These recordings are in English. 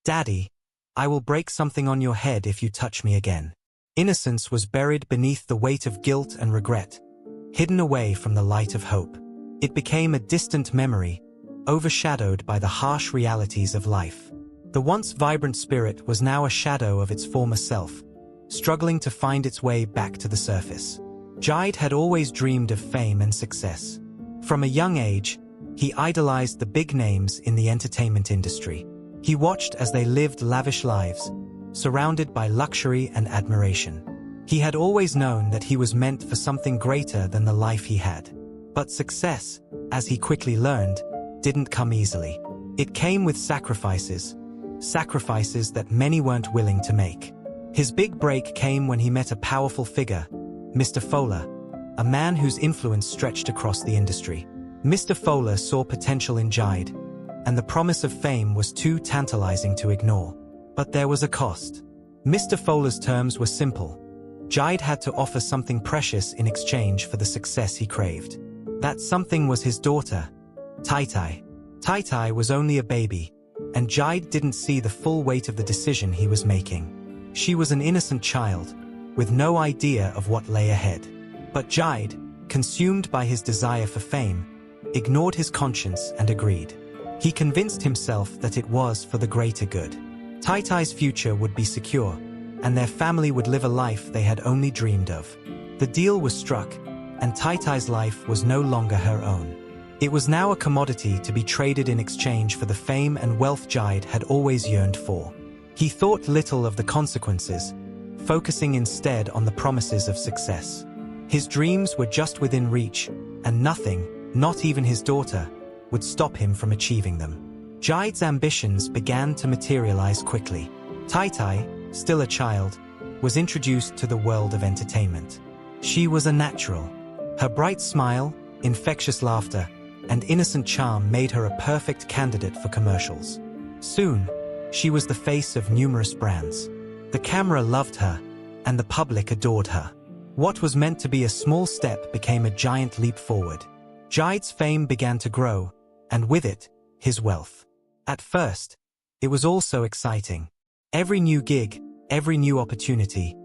"Daddy, I will break something on your head if you touch me again." Innocence was buried beneath the weight of guilt and regret, hidden away from the light of hope. It became a distant memory, overshadowed by the harsh realities of life. The once vibrant spirit was now a shadow of its former self, struggling to find its way back to the surface. Jide had always dreamed of fame and success. From a young age, he idolized the big names in the entertainment industry. He watched as they lived lavish lives, surrounded by luxury and admiration. He had always known that he was meant for something greater than the life he had. But success, as he quickly learned, didn't come easily. It came with sacrifices that many weren't willing to make. His big break came when he met a powerful figure, Mr. Fowler, a man whose influence stretched across the industry. Mr. Fowler saw potential in Jide, and the promise of fame was too tantalizing to ignore. But there was a cost. Mr. Fowler's terms were simple. Jide had to offer something precious in exchange for the success he craved. That something was his daughter, Tai. Tai was only a baby, and Jide didn't see the full weight of the decision he was making. She was an innocent child, with no idea of what lay ahead. But Jide, consumed by his desire for fame, ignored his conscience and agreed. He convinced himself that it was for the greater good. Tai's future would be secure, and their family would live a life they had only dreamed of. The deal was struck, and Tai's life was no longer her own. It was now a commodity to be traded in exchange for the fame and wealth Jide had always yearned for. He thought little of the consequences, focusing instead on the promises of success. His dreams were just within reach, and nothing, not even his daughter, would stop him from achieving them. Jide's ambitions began to materialize quickly. Tai, still a child, was introduced to the world of entertainment. She was a natural. Her bright smile, infectious laughter, and innocent charm made her a perfect candidate for commercials. Soon, she was the face of numerous brands. The camera loved her, and the public adored her. What was meant to be a small step became a giant leap forward. Jide's fame began to grow, and with it, his wealth. At first, it was all so exciting. Every new gig, every new opportunity,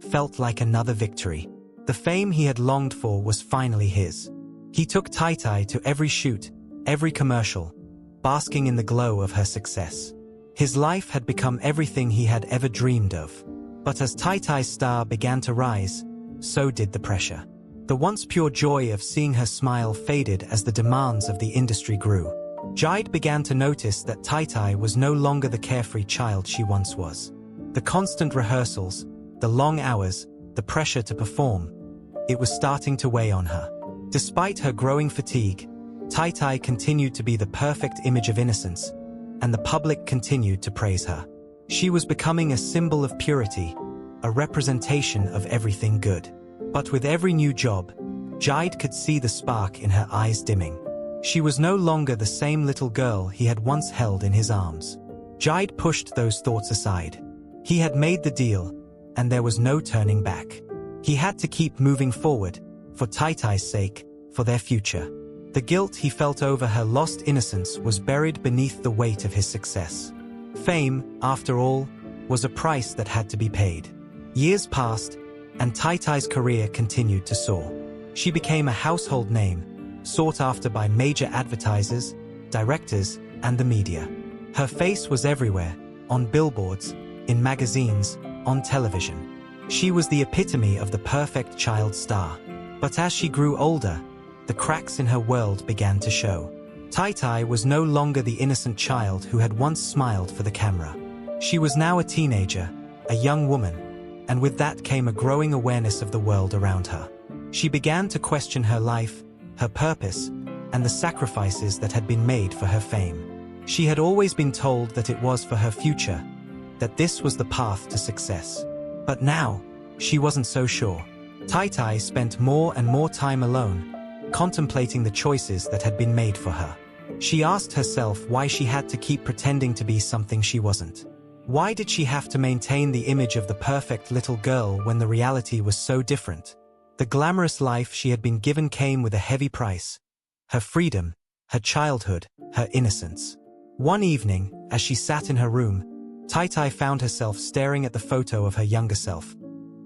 felt like another victory. The fame he had longed for was finally his. He took Tai to every shoot, every commercial, basking in the glow of her success. His life had become everything he had ever dreamed of. But as Tai's star began to rise, so did the pressure. The once pure joy of seeing her smile faded as the demands of the industry grew. Jide began to notice that Tai was no longer the carefree child she once was. The constant rehearsals, the long hours, the pressure to perform, it was starting to weigh on her. Despite her growing fatigue, Tai continued to be the perfect image of innocence, and the public continued to praise her. She was becoming a symbol of purity, a representation of everything good. But with every new job, Jide could see the spark in her eyes dimming. She was no longer the same little girl he had once held in his arms. Jide pushed those thoughts aside. He had made the deal, and there was no turning back. He had to keep moving forward, for Tai's sake, for their future. The guilt he felt over her lost innocence was buried beneath the weight of his success. Fame, after all, was a price that had to be paid. Years passed, and Tai's career continued to soar. She became a household name, sought after by major advertisers, directors, and the media. Her face was everywhere, on billboards, in magazines, on television. She was the epitome of the perfect child star. But as she grew older, the cracks in her world began to show. Tai was no longer the innocent child who had once smiled for the camera. She was now a teenager, a young woman, and with that came a growing awareness of the world around her. She began to question her life, her purpose, and the sacrifices that had been made for her fame. She had always been told that it was for her future, that this was the path to success. But now, she wasn't so sure. Tai spent more and more time alone, contemplating the choices that had been made for her. She asked herself why she had to keep pretending to be something she wasn't. Why did she have to maintain the image of the perfect little girl when the reality was so different? The glamorous life she had been given came with a heavy price. Her freedom, her childhood, her innocence. One evening, as she sat in her room, Tai found herself staring at the photo of her younger self,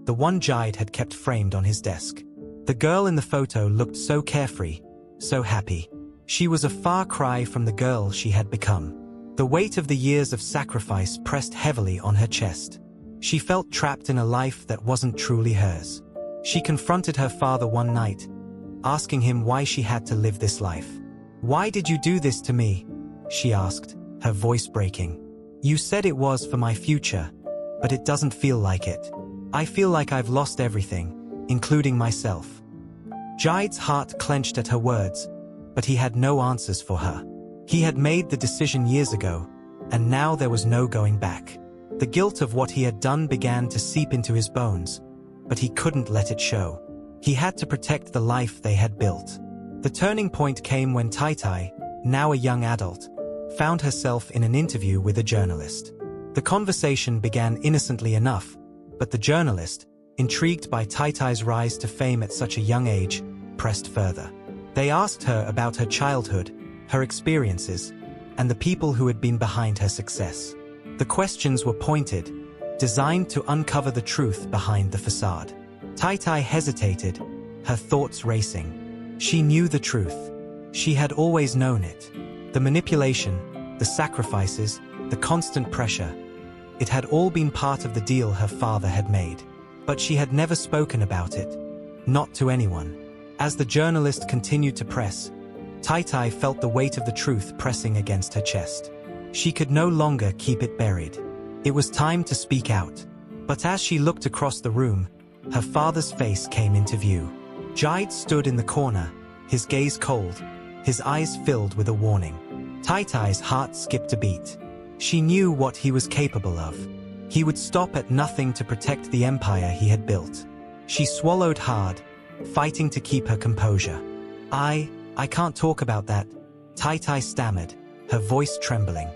the one Jide had kept framed on his desk. The girl in the photo looked so carefree, so happy. She was a far cry from the girl she had become. The weight of the years of sacrifice pressed heavily on her chest. She felt trapped in a life that wasn't truly hers. She confronted her father one night, asking him why she had to live this life. "Why did you do this to me?" she asked, her voice breaking. "You said it was for my future, but it doesn't feel like it. I feel like I've lost everything, including myself." Jide's heart clenched at her words, but he had no answers for her. He had made the decision years ago, and now there was no going back. The guilt of what he had done began to seep into his bones, but he couldn't let it show. He had to protect the life they had built. The turning point came when Tai, now a young adult, found herself in an interview with a journalist. The conversation began innocently enough, but the journalist, intrigued by Tai's rise to fame at such a young age, pressed further. They asked her about her childhood, her experiences, and the people who had been behind her success. The questions were pointed, designed to uncover the truth behind the facade. Tai hesitated, her thoughts racing. She knew the truth. She had always known it. The manipulation, the sacrifices, the constant pressure. It had all been part of the deal her father had made. But she had never spoken about it. Not to anyone. As the journalist continued to press, Tai felt the weight of the truth pressing against her chest. She could no longer keep it buried. It was time to speak out. But as she looked across the room, her father's face came into view. Jide stood in the corner, his gaze cold, his eyes filled with a warning. Tai's heart skipped a beat. She knew what he was capable of. He would stop at nothing to protect the empire he had built. She swallowed hard, fighting to keep her composure. I can't talk about that, Tai stammered, her voice trembling.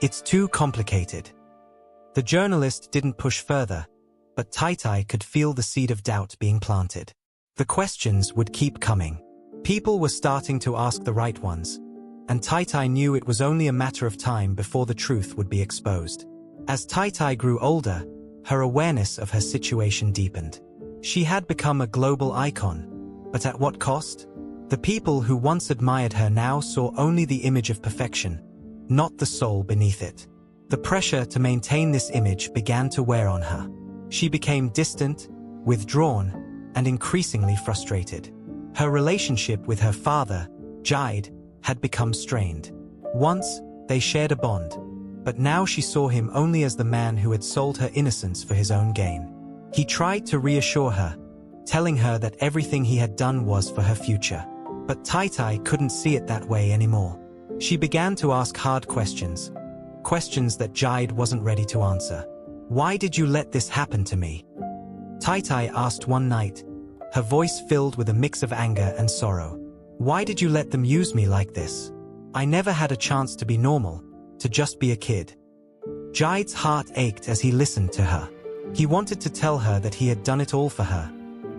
It's too complicated. The journalist didn't push further, but Tai could feel the seed of doubt being planted. The questions would keep coming. People were starting to ask the right ones, and Tai knew it was only a matter of time before the truth would be exposed. As Tai grew older, her awareness of her situation deepened. She had become a global icon, but at what cost? The people who once admired her now saw only the image of perfection, not the soul beneath it. The pressure to maintain this image began to wear on her. She became distant, withdrawn, and increasingly frustrated. Her relationship with her father, Jide, had become strained. Once, they shared a bond, but now she saw him only as the man who had sold her innocence for his own gain. He tried to reassure her, telling her that everything he had done was for her future. But Tai couldn't see it that way anymore. She began to ask hard questions, questions that Jide wasn't ready to answer. "Why did you let this happen to me?" Tai asked one night, her voice filled with a mix of anger and sorrow. "Why did you let them use me like this? I never had a chance to be normal, to just be a kid." Jide's heart ached as he listened to her. He wanted to tell her that he had done it all for her,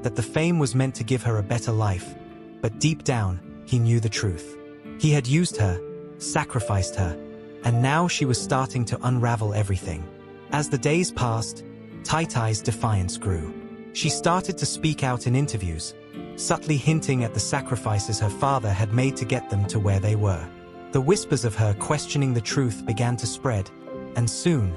that the fame was meant to give her a better life, but deep down, he knew the truth. He had used her, sacrificed her, and now she was starting to unravel everything. As the days passed, Tai's defiance grew. She started to speak out in interviews, subtly hinting at the sacrifices her father had made to get them to where they were. The whispers of her questioning the truth began to spread, and soon,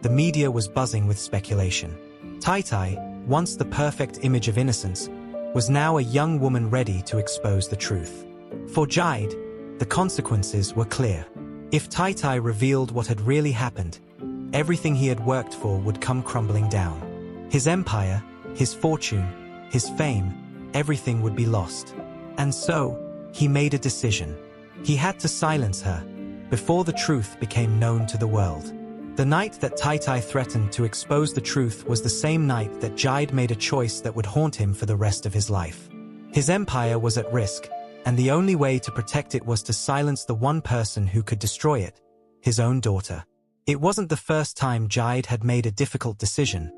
the media was buzzing with speculation. Tai, once the perfect image of innocence, was now a young woman ready to expose the truth. For Jide, the consequences were clear. If Tai revealed what had really happened, everything he had worked for would come crumbling down. His empire, his fortune, his fame, everything would be lost. And so, he made a decision. He had to silence her, before the truth became known to the world. The night that Tai threatened to expose the truth was the same night that Jide made a choice that would haunt him for the rest of his life. His empire was at risk, and the only way to protect it was to silence the one person who could destroy it, his own daughter. It wasn't the first time Jide had made a difficult decision,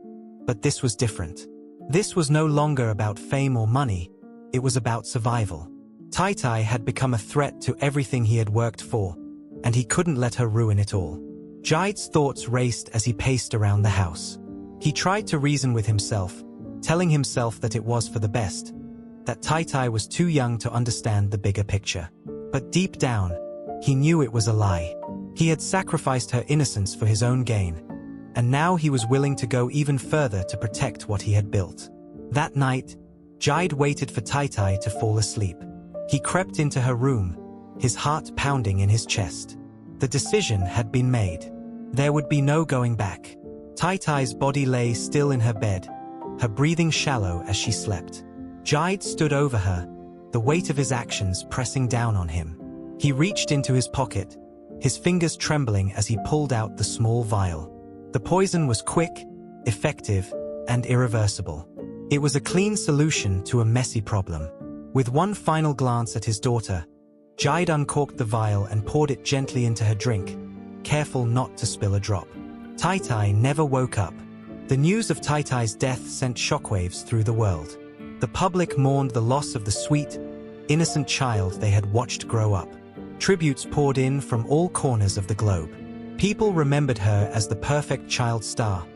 but this was different. This was no longer about fame or money, it was about survival. Tai had become a threat to everything he had worked for, and he couldn't let her ruin it all. Jaid's thoughts raced as he paced around the house. He tried to reason with himself, telling himself that it was for the best, that Tai was too young to understand the bigger picture. But deep down, he knew it was a lie. He had sacrificed her innocence for his own gain, and now he was willing to go even further to protect what he had built. That night, Jaid waited for Tai to fall asleep. He crept into her room, his heart pounding in his chest. The decision had been made. There would be no going back. Tai's body lay still in her bed, her breathing shallow as she slept. Jaid stood over her, the weight of his actions pressing down on him. He reached into his pocket, his fingers trembling as he pulled out the small vial. The poison was quick, effective, and irreversible. It was a clean solution to a messy problem. With one final glance at his daughter, Jaid uncorked the vial and poured it gently into her drink, careful not to spill a drop. Tai never woke up. The news of Tai's death sent shockwaves through the world. The public mourned the loss of the sweet, innocent child they had watched grow up. Tributes poured in from all corners of the globe. People remembered her as the perfect child star,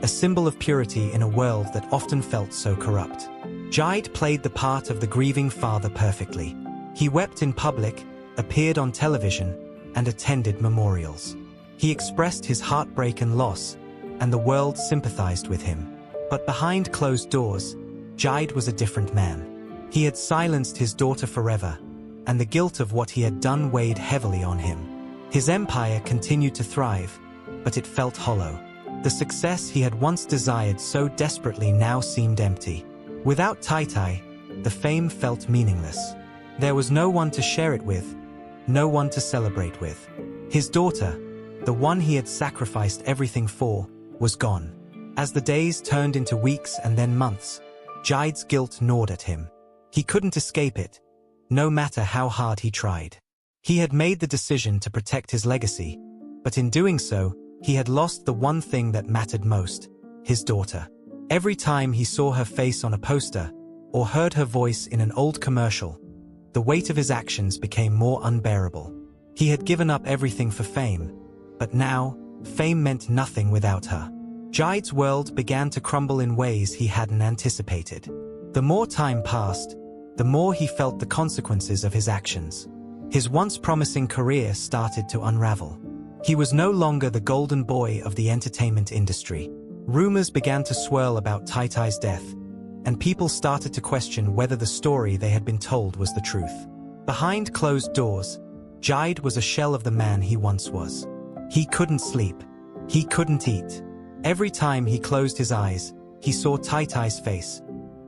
a symbol of purity in a world that often felt so corrupt. Jaid played the part of the grieving father perfectly. He wept in public, appeared on television, and attended memorials. He expressed his heartbreak and loss, and the world sympathized with him. But behind closed doors, Jaid was a different man. He had silenced his daughter forever, and the guilt of what he had done weighed heavily on him. His empire continued to thrive, but it felt hollow. The success he had once desired so desperately now seemed empty. Without Tai, the fame felt meaningless. There was no one to share it with, no one to celebrate with. His daughter, the one he had sacrificed everything for, was gone. As the days turned into weeks and then months, Jaid's guilt gnawed at him. He couldn't escape it, no matter how hard he tried. He had made the decision to protect his legacy, but in doing so, he had lost the one thing that mattered most, his daughter. Every time he saw her face on a poster, or heard her voice in an old commercial, the weight of his actions became more unbearable. He had given up everything for fame, but now, fame meant nothing without her. Jaid's world began to crumble in ways he hadn't anticipated. The more time passed, the more he felt the consequences of his actions. His once promising career started to unravel. He was no longer the golden boy of the entertainment industry. Rumors began to swirl about Tai's death, and people started to question whether the story they had been told was the truth. Behind closed doors, Jaid was a shell of the man he once was. He couldn't sleep. He couldn't eat. Every time he closed his eyes, he saw Tai's face,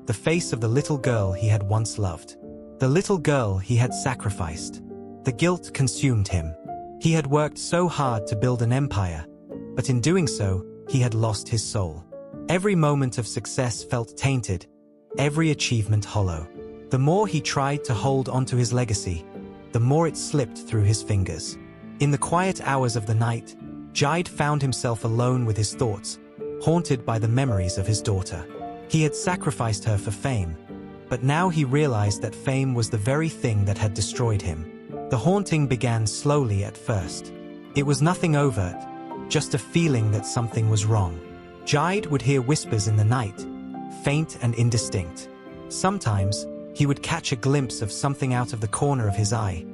the face of the little girl he had once loved, the little girl he had sacrificed. The guilt consumed him. He had worked so hard to build an empire, but in doing so, he had lost his soul. Every moment of success felt tainted, every achievement hollow. The more he tried to hold onto his legacy, the more it slipped through his fingers. In the quiet hours of the night, Jaid found himself alone with his thoughts, haunted by the memories of his daughter. He had sacrificed her for fame, but now he realized that fame was the very thing that had destroyed him. The haunting began slowly at first. It was nothing overt, just a feeling that something was wrong. Jaid would hear whispers in the night, faint and indistinct. Sometimes, he would catch a glimpse of something out of the corner of his eye,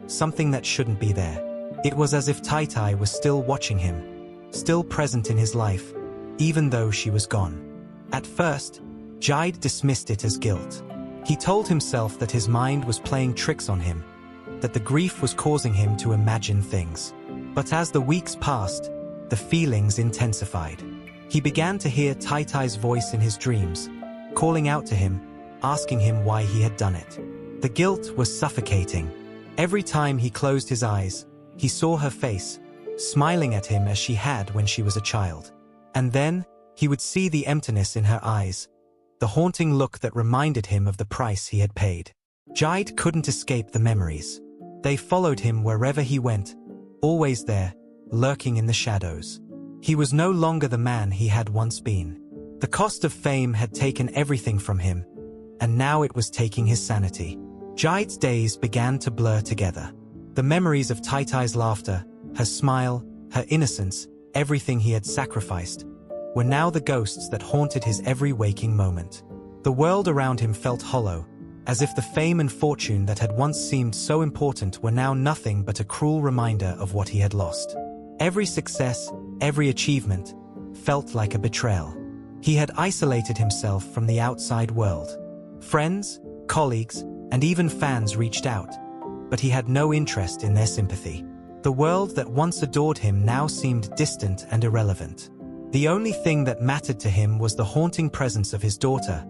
something that shouldn't be there. It was as if Tai was still watching him, still present in his life, even though she was gone. At first, Jaid dismissed it as guilt. He told himself that his mind was playing tricks on him, that the grief was causing him to imagine things. But as the weeks passed, the feelings intensified. He began to hear Tai's voice in his dreams, calling out to him, asking him why he had done it. The guilt was suffocating. Every time he closed his eyes, he saw her face, smiling at him as she had when she was a child. And then, he would see the emptiness in her eyes, the haunting look that reminded him of the price he had paid. Jaid couldn't escape the memories. They followed him wherever he went, always there, lurking in the shadows. He was no longer the man he had once been. The cost of fame had taken everything from him, and now it was taking his sanity. Jaid's days began to blur together. The memories of Tai's laughter, her smile, her innocence, everything he had sacrificed, were now the ghosts that haunted his every waking moment. The world around him felt hollow, as if the fame and fortune that had once seemed so important were now nothing but a cruel reminder of what he had lost. Every success, every achievement, felt like a betrayal. He had isolated himself from the outside world. Friends, colleagues, and even fans reached out, but he had no interest in their sympathy. The world that once adored him now seemed distant and irrelevant. The only thing that mattered to him was the haunting presence of his daughter,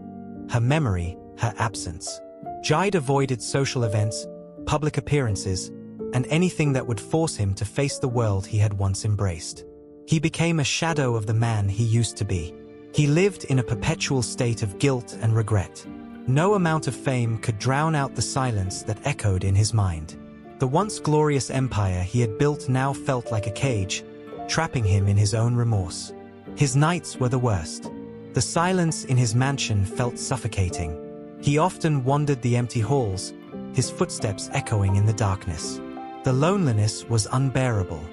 her memory, her absence. Jide avoided social events, public appearances, and anything that would force him to face the world he had once embraced. He became a shadow of the man he used to be. He lived in a perpetual state of guilt and regret. No amount of fame could drown out the silence that echoed in his mind. The once glorious empire he had built now felt like a cage, trapping him in his own remorse. His nights were the worst. The silence in his mansion felt suffocating. He often wandered the empty halls, his footsteps echoing in the darkness. The loneliness was unbearable.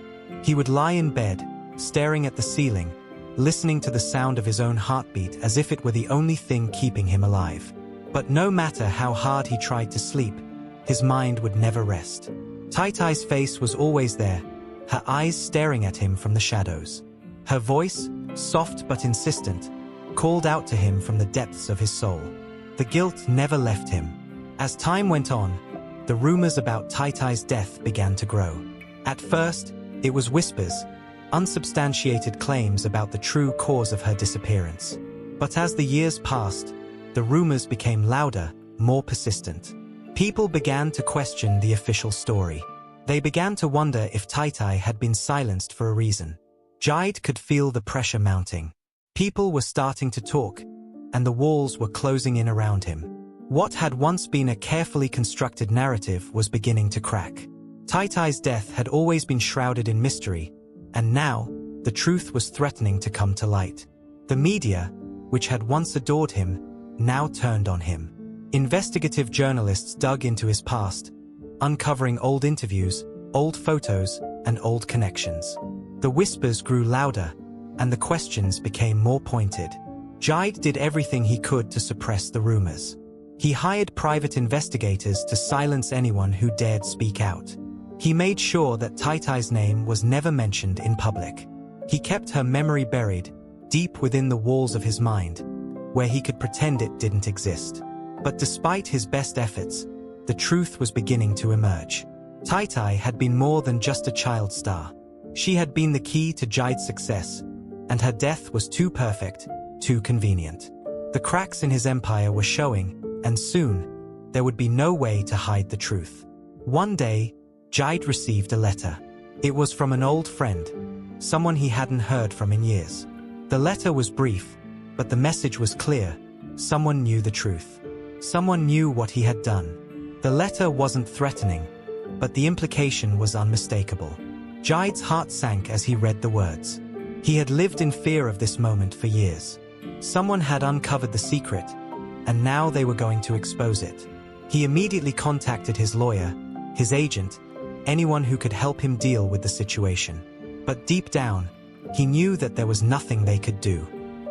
He would lie in bed, staring at the ceiling, listening to the sound of his own heartbeat as if it were the only thing keeping him alive. But no matter how hard he tried to sleep, his mind would never rest. Tai-Tai's face was always there, her eyes staring at him from the shadows. Her voice, soft but insistent, called out to him from the depths of his soul. The guilt never left him. As time went on, the rumors about Tai-Tai's death began to grow. At first, it was whispers, unsubstantiated claims about the true cause of her disappearance. But as the years passed, the rumors became louder, more persistent. People began to question the official story. They began to wonder if Tai-Tai had been silenced for a reason. Jide could feel the pressure mounting. People were starting to talk, and the walls were closing in around him. What had once been a carefully constructed narrative was beginning to crack. Tai-Tai's death had always been shrouded in mystery, and now, the truth was threatening to come to light. The media, which had once adored him, now turned on him. Investigative journalists dug into his past, uncovering old interviews, old photos, and old connections. The whispers grew louder, and the questions became more pointed. Jide did everything he could to suppress the rumors. He hired private investigators to silence anyone who dared speak out. He made sure that Tai-Tai's name was never mentioned in public. He kept her memory buried, deep within the walls of his mind, where he could pretend it didn't exist. But despite his best efforts, the truth was beginning to emerge. Tai-Tai had been more than just a child star. She had been the key to Jide's success, and her death was too perfect, too convenient. The cracks in his empire were showing, and soon, there would be no way to hide the truth. One day, Jide received a letter. It was from an old friend, someone he hadn't heard from in years. The letter was brief, but the message was clear. Someone knew the truth. Someone knew what he had done. The letter wasn't threatening, but the implication was unmistakable. Jide's heart sank as he read the words. He had lived in fear of this moment for years. Someone had uncovered the secret, and now they were going to expose it. He immediately contacted his lawyer, his agent, anyone who could help him deal with the situation. But deep down, he knew that there was nothing they could do.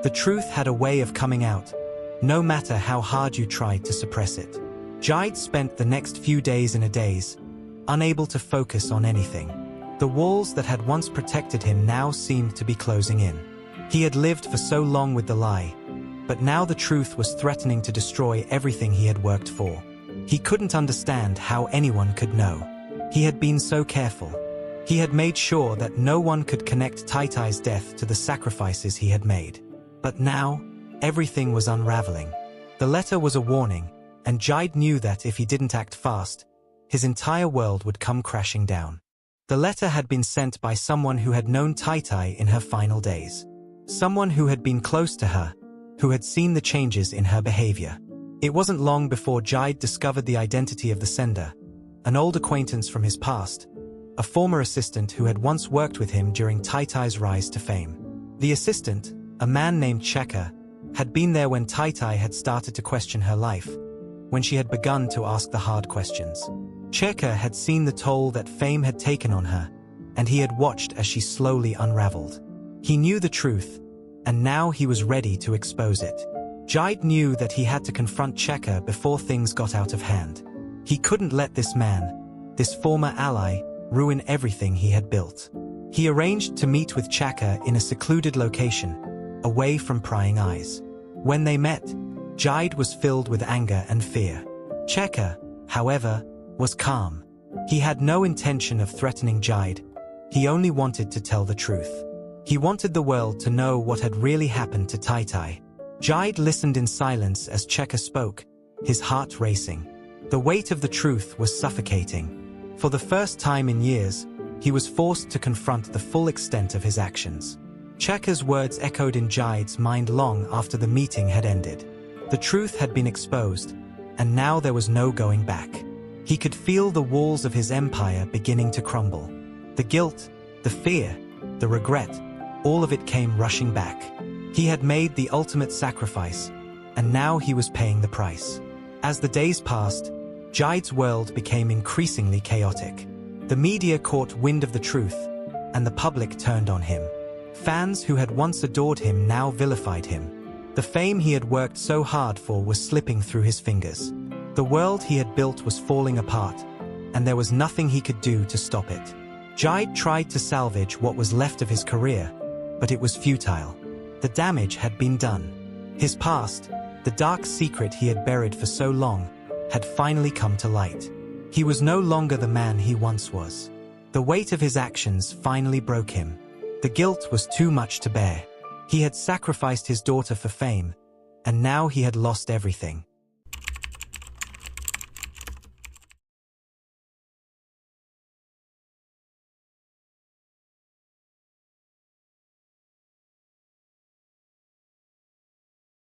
The truth had a way of coming out, no matter how hard you tried to suppress it. Jide spent the next few days in a daze, unable to focus on anything. The walls that had once protected him now seemed to be closing in. He had lived for so long with the lie, but now the truth was threatening to destroy everything he had worked for. He couldn't understand how anyone could know. He had been so careful. He had made sure that no one could connect Tai-Tai's death to the sacrifices he had made. But now, everything was unraveling. The letter was a warning, and Jide knew that if he didn't act fast, his entire world would come crashing down. The letter had been sent by someone who had known Tai-Tai in her final days. Someone who had been close to her, who had seen the changes in her behavior. It wasn't long before Jide discovered the identity of the sender, an old acquaintance from his past, a former assistant who had once worked with him during Tai-Tai's rise to fame. The assistant, a man named Checker, had been there when Tai-Tai had started to question her life, when she had begun to ask the hard questions. Checker had seen the toll that fame had taken on her, and he had watched as she slowly unraveled. He knew the truth, and now he was ready to expose it. Jide knew that he had to confront Checker before things got out of hand. He couldn't let this man, this former ally, ruin everything he had built. He arranged to meet with Checker in a secluded location, away from prying eyes. When they met, Jide was filled with anger and fear. Checker, however, was calm. He had no intention of threatening Jide. He only wanted to tell the truth. He wanted the world to know what had really happened to Tai Tai. Jide listened in silence as Checker spoke, his heart racing. The weight of the truth was suffocating. For the first time in years, he was forced to confront the full extent of his actions. Checker's words echoed in Jide's mind long after the meeting had ended. The truth had been exposed, and now there was no going back. He could feel the walls of his empire beginning to crumble. The guilt, the fear, the regret, all of it came rushing back. He had made the ultimate sacrifice, and now he was paying the price. As the days passed, Jide's world became increasingly chaotic. The media caught wind of the truth, and the public turned on him. Fans who had once adored him now vilified him. The fame he had worked so hard for was slipping through his fingers. The world he had built was falling apart, and there was nothing he could do to stop it. Jide tried to salvage what was left of his career, but it was futile. The damage had been done. His past, the dark secret he had buried for so long, had finally come to light. He was no longer the man he once was. The weight of his actions finally broke him. The guilt was too much to bear. He had sacrificed his daughter for fame, and now he had lost everything.